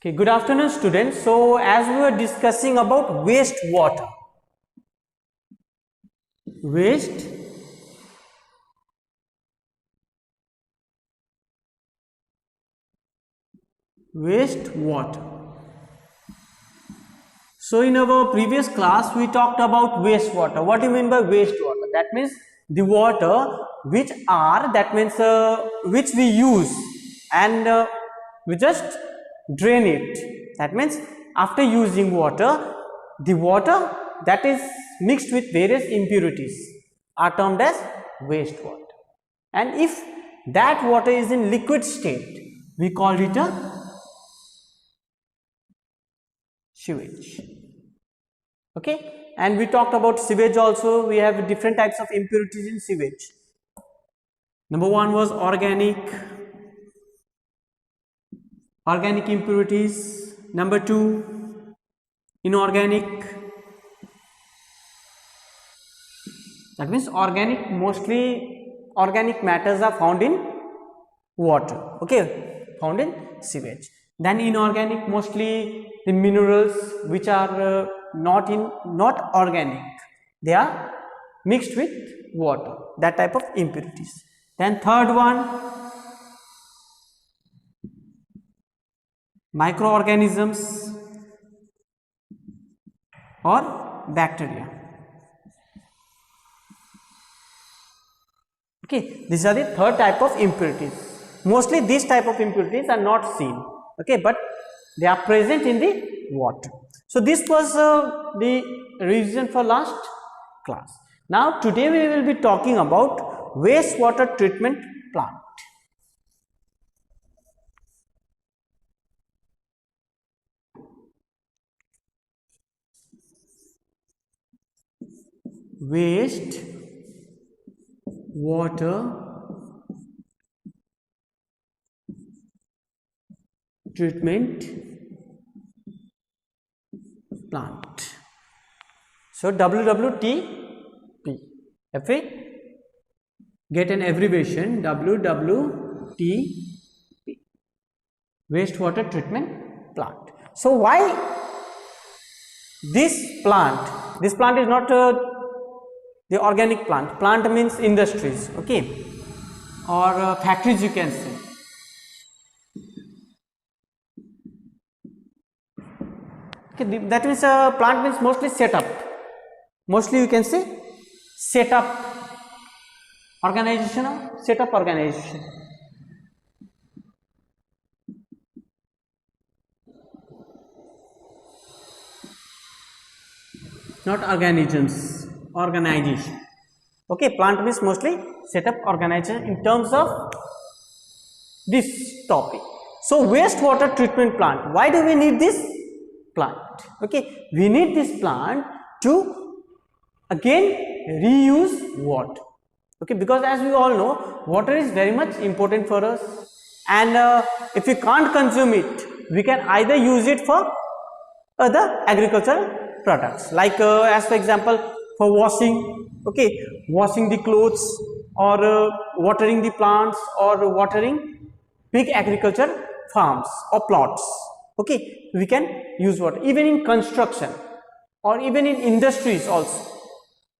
Okay, good afternoon students. So as we were discussing about wastewater, wastewater. So in our previous class we talked about wastewater. What do you mean by wastewater? That means the water which we use and we just drain it. That means after using water, the water that is mixed with various impurities are termed as wastewater. And if that water is in liquid state, we call it a sewage. Okay, and we talked about sewage also. We have different types of impurities in sewage. Number one was organic impurities. Number two, inorganic. That means mostly organic matters are found in water. Okay, found in sewage. Then inorganic, mostly the minerals which are not organic, they are mixed with water, that type of impurities. Then third one, microorganisms or bacteria. Okay, these are the third type of impurities. Mostly these type of impurities are not seen, okay, but they are present in the water. So this was the revision for last class. Now today we will be talking about wastewater treatment plant. Water treatment plant. So WWTP. If we get an abbreviation, WWTP, wastewater treatment plant. So why this plant? This plant is not the organic plant. Plant means industries, okay, or factories you can say. Okay, that means plant means mostly setup. Mostly you can say setup organization or setup organization. Not organisms, organization. Okay, plant means mostly setup organization in terms of this topic. So wastewater treatment plant, why do we need this plant? Okay, we need this plant to again reuse water. Okay, because as we all know, water is very much important for us, and if we can't consume it, we can either use it for other agricultural products, like as for example for washing, okay, washing the clothes, or watering the plants, or watering big agriculture farms or plots. Okay, we can use water even in construction or even in industries also.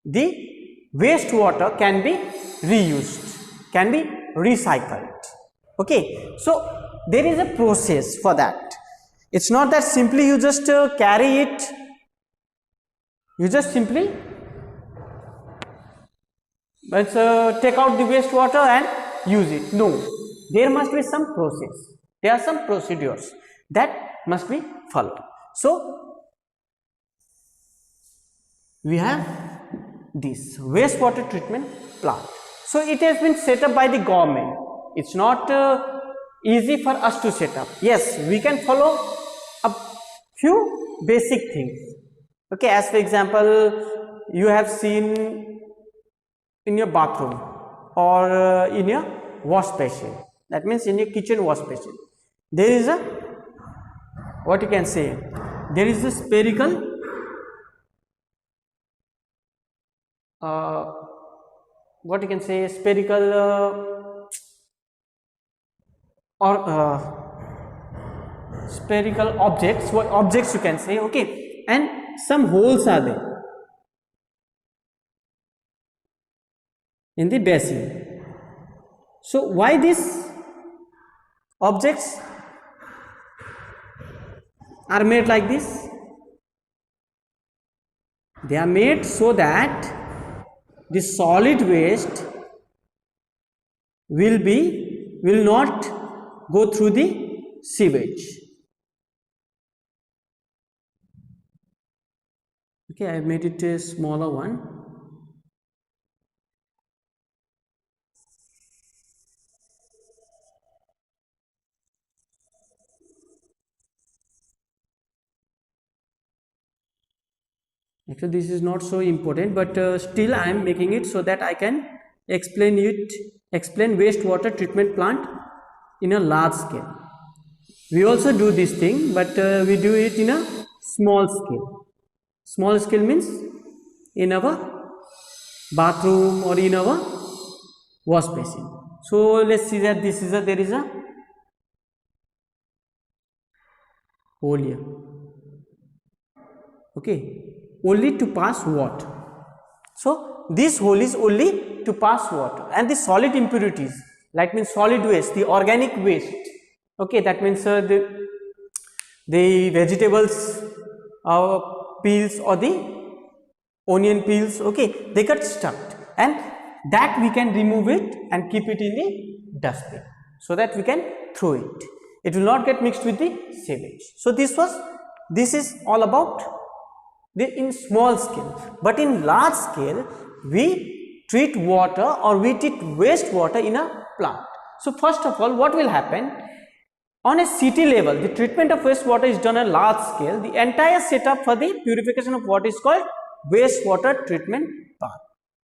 The wastewater can be reused, can be recycled. Okay, so there is a process for that. It's not that simply you just carry it, you just simply take out the wastewater and use it. No, there must be some process. There are some procedures that must be followed. So we have this wastewater treatment plant. So it has been set up by the government. It's not easy for us to set up. Yes, we can follow a few basic things. Okay, as for example, you have seen in your bathroom or in your wash basin, that means in your kitchen wash basin, there is a, what you can say, there is a spherical what you can say, spherical or spherical objects, what objects you can say, okay, and some holes are there in the basin. So why these objects are made like this? They are made so that the solid waste will not go through the sewage. Okay, I have made it a smaller one. Actually, this is not so important, but still I am making it so that I can explain wastewater treatment plant in a large scale. We also do this thing, but we do it in a small scale. Small scale means in our bathroom or in our wash basin. So let's see that there is a hole here. Okay, only to pass water. So this hole is only to pass water, and the solid impurities, like means solid waste, the organic waste. Okay, that means the vegetables peels or the onion peels, okay, they get stuck, and that we can remove it and keep it in the dustbin so that we can throw it. It will not get mixed with the sewage. So this is all about in small scale, but in large scale we treat water or we treat wastewater in a plant. So first of all, what will happen? On a city level, the treatment of wastewater is done on a large scale. The entire setup for the purification of water is called wastewater treatment plant.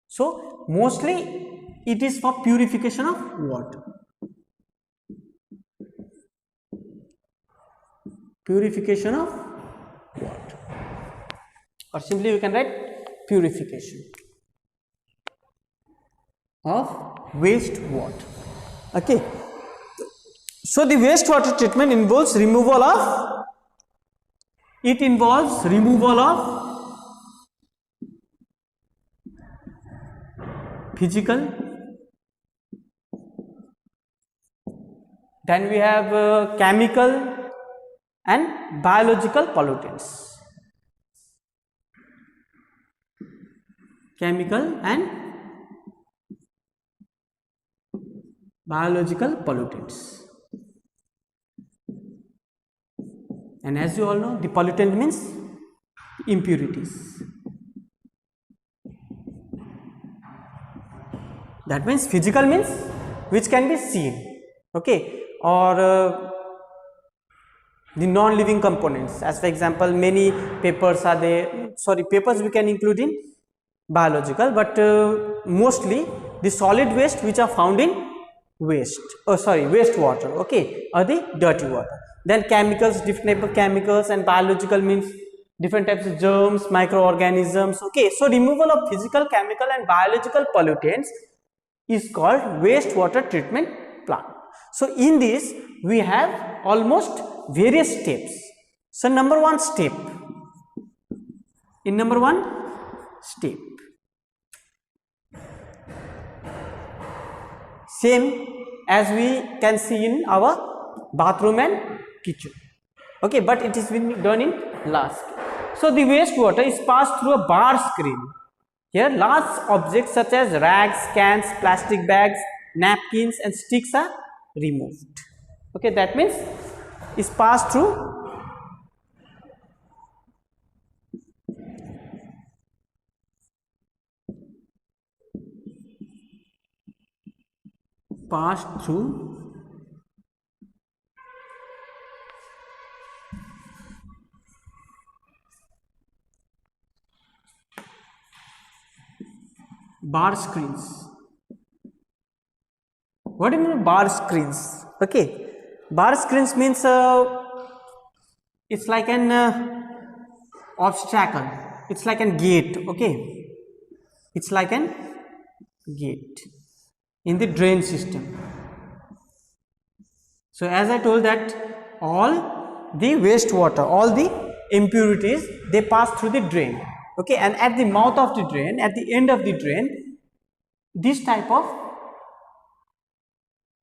So mostly it is for purification of water. Purification of water, or simply you can write purification of wastewater. Okay. So the wastewater treatment involves removal of physical, then we have chemical and biological pollutants. Chemical and biological pollutants. And as you all know, the pollutant means impurities. That means physical means which can be seen, okay, or the non-living components. As for example, many papers are there. Sorry, papers we can include in biological, but mostly the solid waste which are found in wastewater, okay, or the dirty water. Then chemicals, different type of chemicals, and biological means different types of germs, microorganisms, okay. So removal of physical, chemical and biological pollutants is called wastewater treatment plant. So in this we have almost various steps. So number one step, same as we can see in our bathroom and kitchen, okay, but it is been done in large scale. So the wastewater is passed through a bar screen. Here large objects such as rags, cans, plastic bags, napkins and sticks are removed. Okay, that means is passed through bar screens. What do you mean bar screens? Okay, bar screens means it's like an obstacle, it's like a gate, okay, it's like an gate in the drain system. So as I told that all the wastewater, all the impurities, they pass through the drain. Okay, and at the mouth of the drain, at the end of the drain, this type of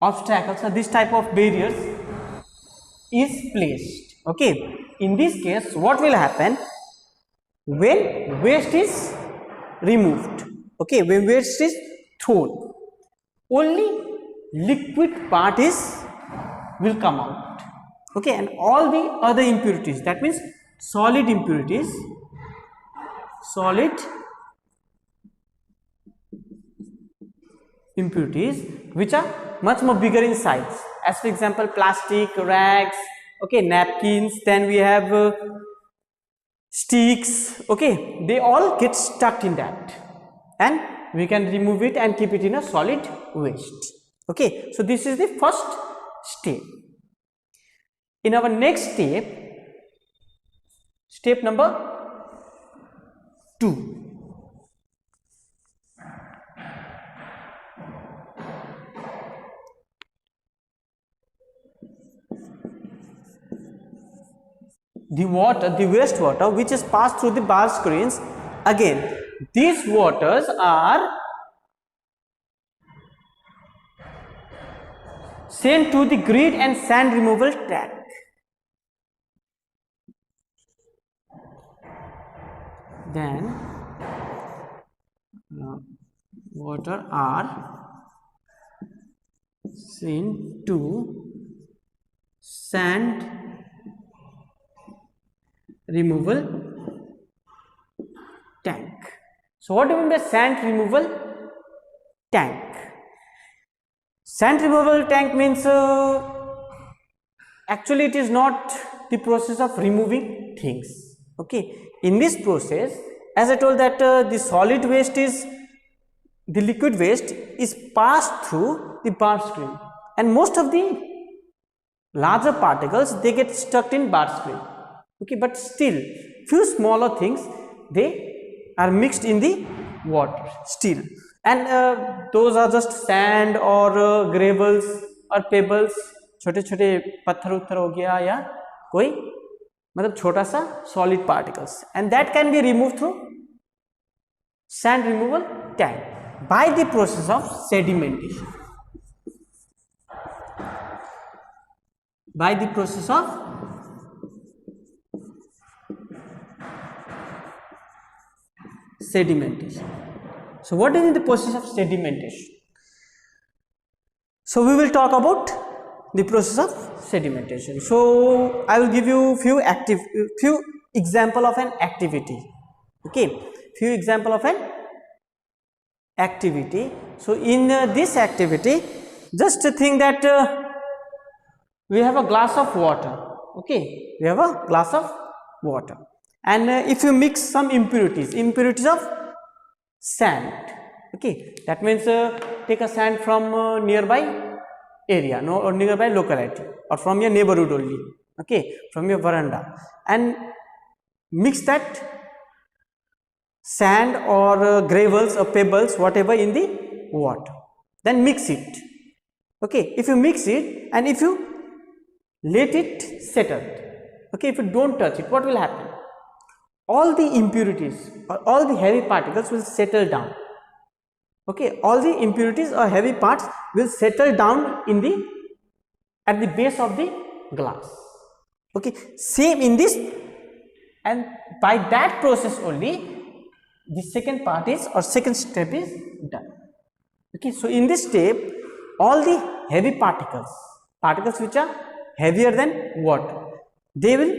obstacles or this type of barriers is placed. Okay, in this case what will happen when waste is removed? Okay, when waste is thrown, only liquid part will come out. Okay, and all the other impurities, that means solid impurities, which are much more bigger in size, as for example plastic, rags, okay, napkins, then we have sticks, okay, they all get stuck in that, and we can remove it and keep it in a solid waste. Okay, so this is the first step. In our next step, step number 2, the wastewater which is passed through the bar screens, again these waters are sent to the grit and sand removal tank. Then water are sent to sand removal tank. So what do you mean by sand removal tank? Sand removal tank means actually it is not the process of removing things. Okay, in this process, as I told that the solid waste is, the liquid waste is passed through the bar screen, and most of the larger particles, they get stuck in bar screen. Okay, but still few smaller things, they are mixed in the water still, and those are just sand or gravels or pebbles, छोटे छोटे पत्थर उत्थर हो गया या कोई मतलब छोटा सा solid particles, and that can be removed through sand removal tank by the process of sedimentation. By the process of sedimentation. So what is the process of sedimentation? So we will talk about the process of sedimentation. So I will give you few example of an activity. Okay, few example of an activity. So in this activity, just think that we have a glass of water. Okay, we have a glass of water, and if you mix some impurities of sand, okay, that means take a sand from nearby area, no, or nearby locality, or from your neighborhood only, okay, from your veranda, and mix that sand or gravels or pebbles, whatever, in the water, then mix it. Okay, if you mix it and if you let it settle, okay, if you don't touch it, what will happen? All the impurities or all the heavy particles will settle down. Okay, all the impurities or heavy parts will settle down in the at the base of the glass. Okay, same in this, and by that process only the second part is, or second step is done. Okay, so in this step, all the heavy particles which are heavier than water, they will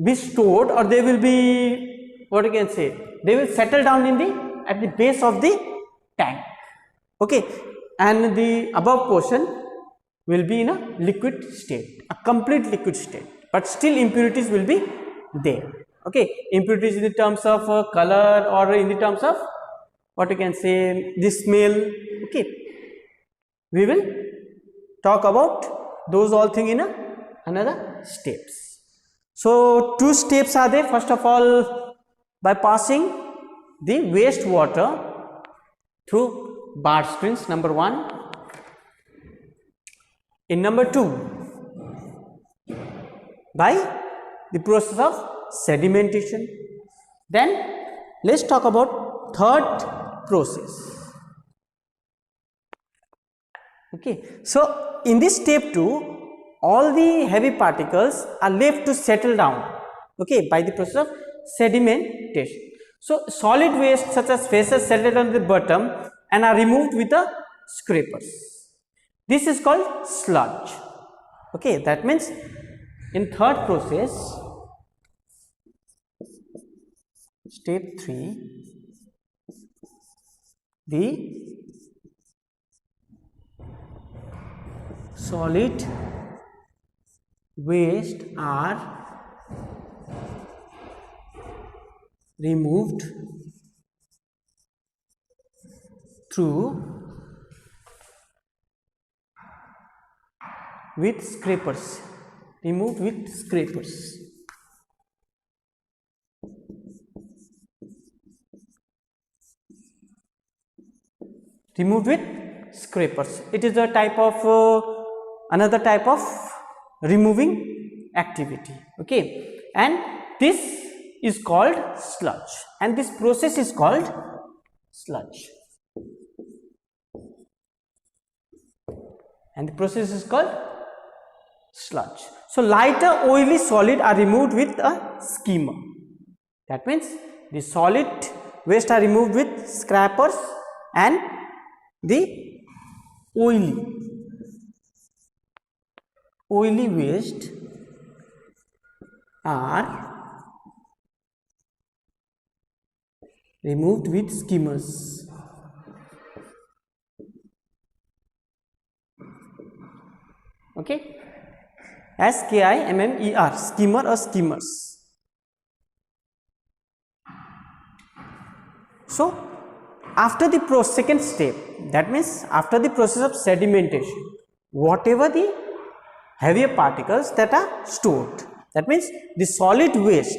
be stored, or they will be, what you can say, they will settle down in the at the base of the tank. Okay, and the above portion will be in a liquid state, a complete liquid state, but still impurities will be there. Okay, impurities in the terms of color, or in the terms of, what you can say, the smell. Okay, we will talk about those all things in another steps. So two steps are there. First of all, by passing the wastewater through bar screens, number 1. In number 2, by the process of sedimentation. Then let's talk about third process. Okay, so in this step 2, all the heavy particles are left to settle down, okay, by the process of sedimentation. So solid waste such as feces settle on the bottom and are removed with the scrapers. This is called sludge. Okay, that means in third process, step 3, the solid waste are removed through with scrapers, removed with scrapers. Removed with scrapers. It is a type of another type of removing activity. Okay, and this is called sludge, and this process is called sludge, and the process is called sludge. So lighter oily solid are removed with a skimmer. That means the solid waste are removed with scrapers, and the oily waste are removed with skimmers. Okay, skimmer, skimmer or skimmers. So after the second step, that means after the process of sedimentation, whatever the heavier particles that are stored, that means the solid waste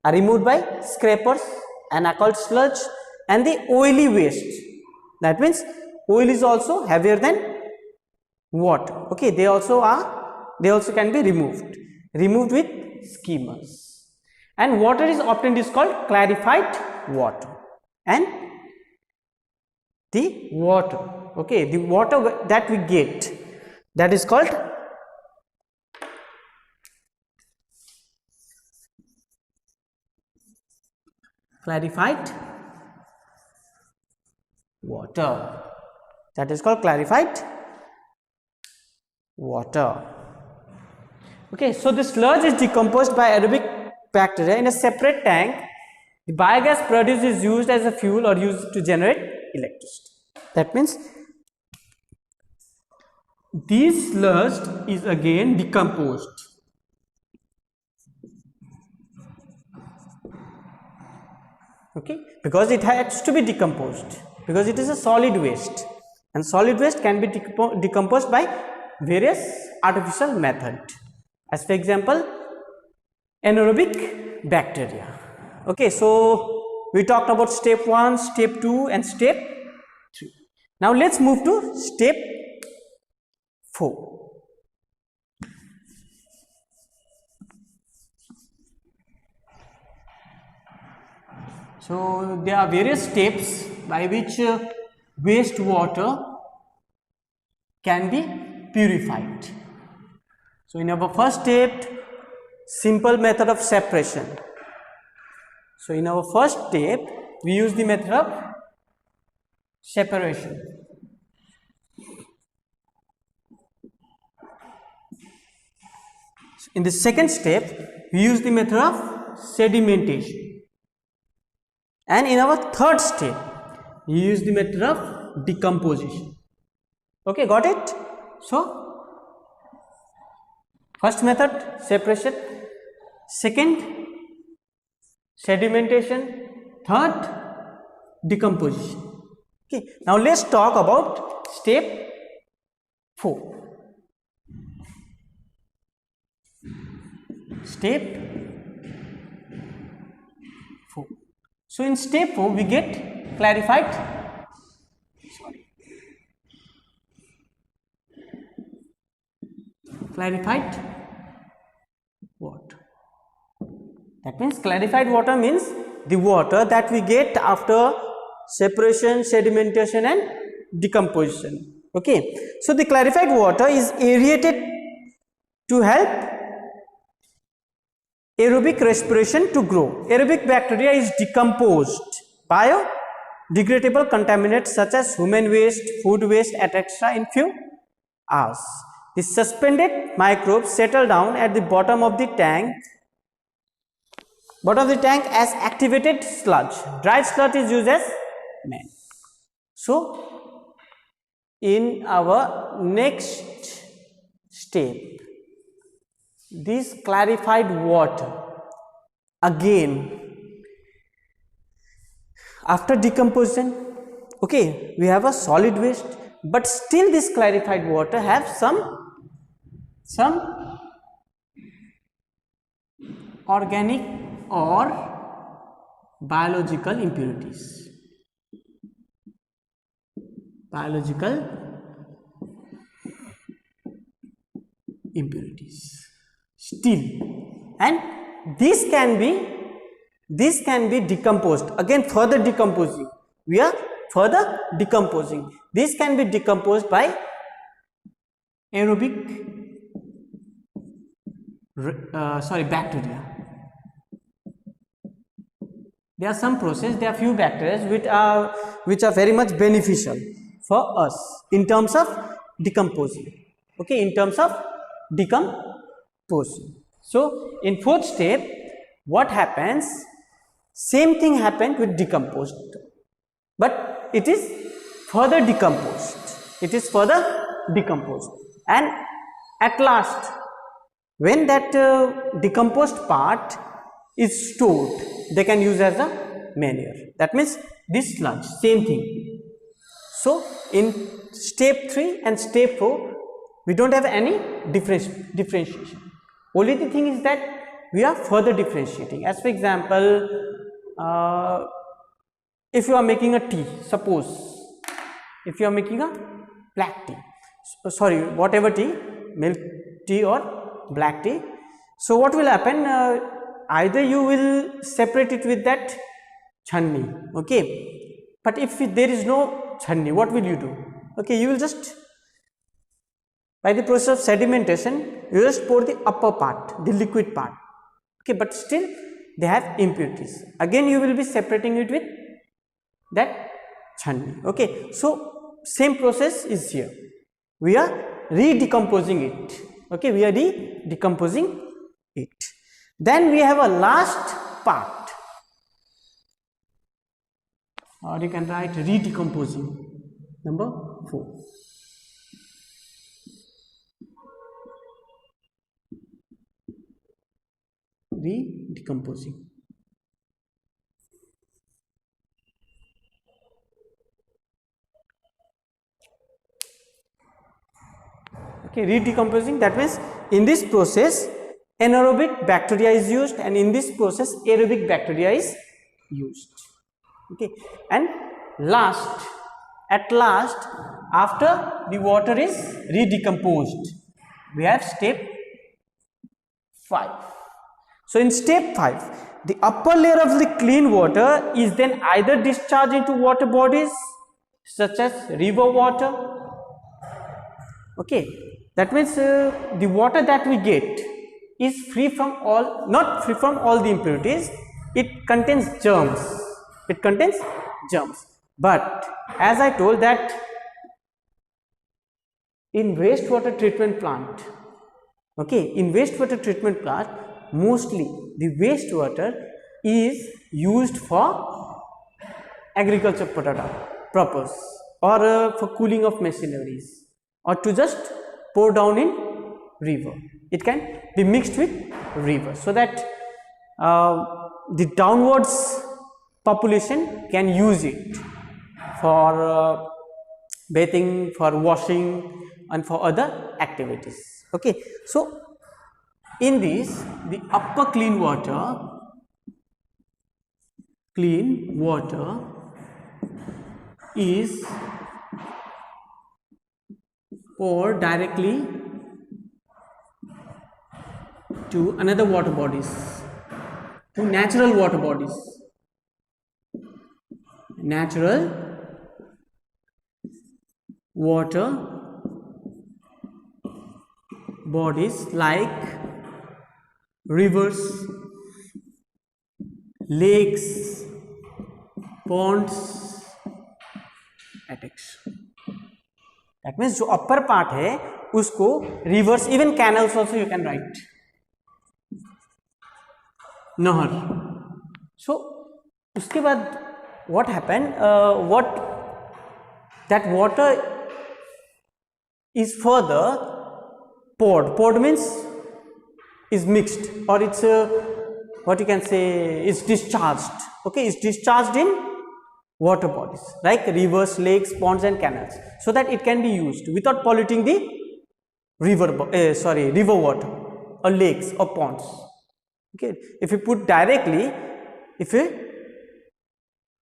are removed by scrapers and are called sludge, and the oily waste, that means oil is also heavier than water. Okay, they also can be removed with skimmers, and water is obtained is called clarified water. And the water, okay, the water that we get, that is called clarified water. That is called clarified water. Okay, so the sludge is decomposed by aerobic bacteria in a separate tank. The biogas produced is used as a fuel or used to generate electricity. That means this sludge is again decomposed. Okay, because it has to be decomposed, because it is a solid waste, and solid waste can be decomposed by various artificial methods, as for example anaerobic bacteria. Okay, so we talked about step 1, step 2 and step 3. Now let's move to step 4. So there are various steps by which wastewater can be purified. So in our first step, simple method of separation. So in our first step, we use the method of separation. In the second step, we use the method of sedimentation. And in our third step, we use the method of decomposition. Okay, got it? So first method, separation. Second, sedimentation. Third, decomposition. Okay, now let's talk about step 4. Step 4. So in step 4 we get clarified water. That means clarified water means the water that we get after separation, sedimentation and decomposition. Okay, so the clarified water is aerated to help aerobic respiration to grow. Aerobic bacteria is decomposed. Biodegradable contaminants such as human waste, food waste, etc. in few hours. The suspended microbes settle down at the bottom of the tank as activated sludge. Dry sludge is used as man. So, in our next step, this clarified water, again, after decomposition, okay, we have a solid waste, but still this clarified water have some organic or biological impurities. Still, and this can be decomposed. Again, further decomposing. We are further decomposing. This can be decomposed by aerobic bacteria. There are some process, there are few bacteria which are very much beneficial for us in terms of decomposing. Okay, in terms of decomposing. So, in fourth step, what happens? Same thing happened with decomposed, but it is further decomposed. And at last, when that decomposed part is stored, they can use as a manure. That means this sludge, same thing. So, in step 3 and step 4, we don't have any differentiation. Only the thing is that we are further differentiating. As for example, if you are making a tea, suppose if you are making a black tea, whatever tea, milk tea or black tea. So what will happen? Either you will separate it with that chhanni, okay, but if there is no chhanni, what will you do? Okay, you will just, by the process of sedimentation, you just pour the upper part, the liquid part, okay, but still they have impurities. Again you will be separating it with that chhanni. Okay, so same process is here. We are re-decomposing it. Okay, we are re-decomposing it. Then we have a last part, or you can write re-decomposing, number 4. Re-decomposing. Okay, re-decomposing, that means in this process anaerobic bacteria is used, and in this process aerobic bacteria is used. Okay, and at last, after the water is re-decomposed, we have step 5. So in step 5, the upper layer of the clean water is then either discharged into water bodies such as river water. Okay, that means the water that we get is free from all, not free from all the impurities. It contains germs. But as I told that in wastewater treatment plant, okay, in wastewater treatment plant, mostly the wastewater is used for agriculture purpose, or for cooling of machineries, or to just pour down in river. It can be mixed with river, so that the downwards population can use it for bathing, for washing, and for other activities. Okay, so in this, the upper clean water is poured directly to another water bodies, to natural water bodies, natural water bodies like rivers, lakes, ponds, attics. That means जो upper part है उसको rivers, even canals also you can write, नहर. So उसके बाद what happened, what that water is further poured means is mixed, or it's what you can say is discharged. Okay, is discharged in water bodies like rivers, lakes, ponds and canals, so that it can be used without polluting the river water or lakes or ponds. Okay, if you put directly, if you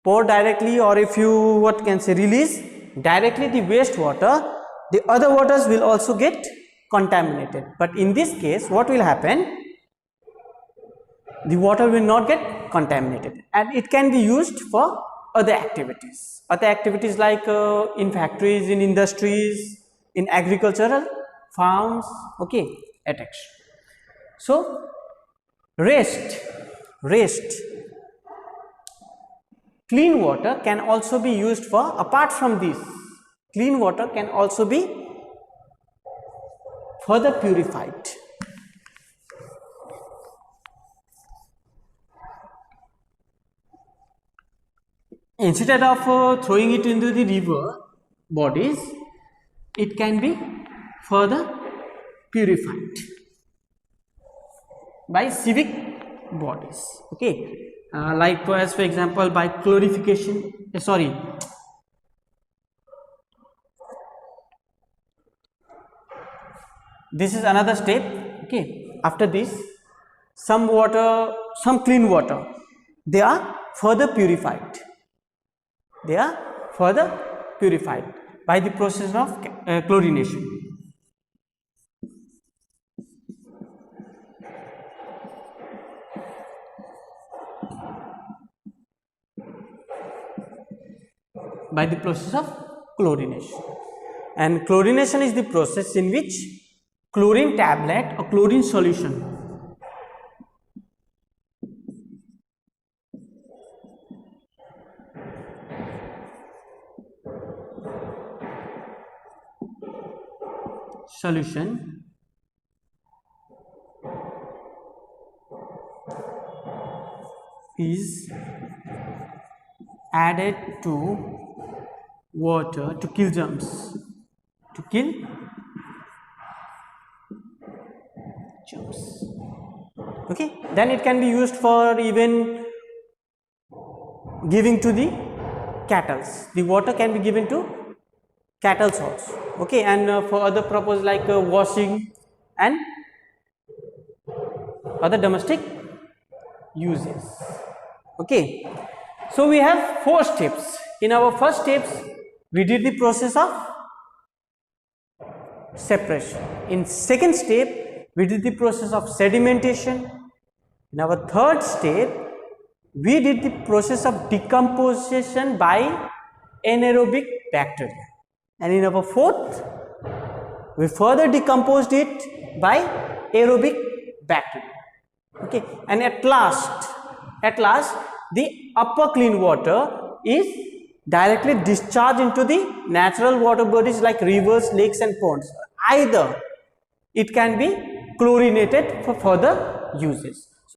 pour directly, or if you what can say release directly the wastewater, the other waters will also get contaminated. But in this case what will happen, the water will not get contaminated and it can be used for other activities like in factories, in industries, in agricultural farms, okay, etc. So rest clean water can also be used for, apart from this, clean water can also be further purified. Instead of throwing it into the river bodies, it can be further purified by civic bodies. Okay, likewise, for example, by clarification. This is another step. Okay, after this, some clean water, they are further purified. By the process of chlorination. By the process of chlorination. And chlorination is the process in which chlorine tablet or chlorine solution is added to water to kill germs, okay, then it can be used for even giving to the cattle. The water can be given to cattle also, okay, and for other purpose like washing and other domestic uses. Okay, so we have 4 steps. In our first steps we did the process of separation. In second step we did the process of sedimentation. In our third step we did the process of decomposition by anaerobic bacteria, and in our fourth we further decomposed it by aerobic bacteria. Okay, and at last the upper clean water is directly discharged into the natural water bodies like rivers, lakes and ponds. Either it can be chlorinated for further uses.